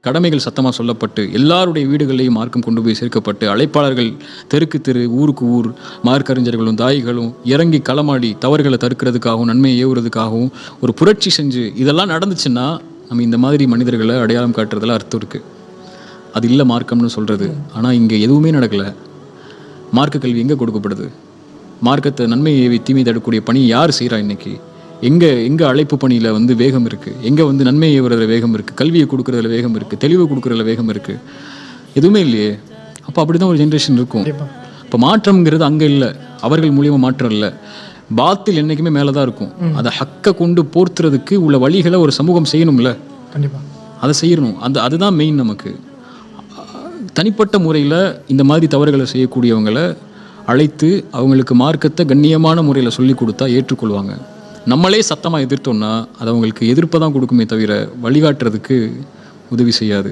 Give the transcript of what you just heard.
கடமைகள் சத்தமாக சொல்லப்பட்டு எல்லாருடைய வீடுகளையும் மார்க்கம் கொண்டு போய் சேர்க்கப்பட்டு அழைப்பாளர்கள் தெருக்கு தெரு ஊருக்கு ஊர் மார்க்கறிஞர்களும் தாய்களும் இறங்கி களமாடி தவறுகளை தடுக்கிறதுக்காகவும் நன்மையை ஏவுறதுக்காகவும் ஒரு புரட்சி செஞ்சு இதெல்லாம் நடந்துச்சுன்னா நம்ம இந்த மாதிரி மனிதர்களை அடையாளம் காட்டுறதுல அர்த்தம் இருக்குது. அது இல்லை மார்க்கம்னு சொல்கிறது. ஆனால் இங்கே எதுவுமே நடக்கலை. மார்க்க கல்வி எங்கே கொடுக்கப்படுது? மார்க்கத்தை நன்மையை தீமை தடுக்கக்கூடிய பணி யார் செய்கிறா இன்றைக்கி? எங்கே அழைப்பு பணியில் வந்து வேகம் இருக்குது? எங்கே நன்மையை ஏவுறதுல வேகம் இருக்குது? கல்வியை கொடுக்குறதுல வேகம் இருக்குது? தெளிவை கொடுக்குறதுல வேகம் இருக்குது? எதுவுமே இல்லையே. அப்போ அப்படி தான் ஒரு ஜென்ரேஷன் இருக்கும். இப்போ மாற்றம்ங்கிறது அங்கே இல்லை, அவர்கள் மூலியமாக மாற்றம் இல்லை. பாத்தில் என்றைக்குமே மேலே தான் இருக்கும். அதை ஹக்கை கொண்டு போர்த்துறதுக்கு உள்ள வழிகளை ஒரு சமூகம் செய்யணும்ல. கண்டிப்பாக அதை செய்யணும். அதுதான் மெயின். நமக்கு தனிப்பட்ட முறையில் இந்த மாதிரி தவறுகளை செய்யக்கூடியவங்களை அழைத்து அவங்களுக்கு மார்க்கத்தை கண்ணியமான முறையில் சொல்லி கொடுத்தா ஏற்றுக்கொள்வாங்க. நம்மளே சத்தமாக எதிர்த்தோம்னா அது அவங்களுக்கு எதிர்ப்பை தான் கொடுக்குமே தவிர வழிகாட்டுறதுக்கு உதவி செய்யாது.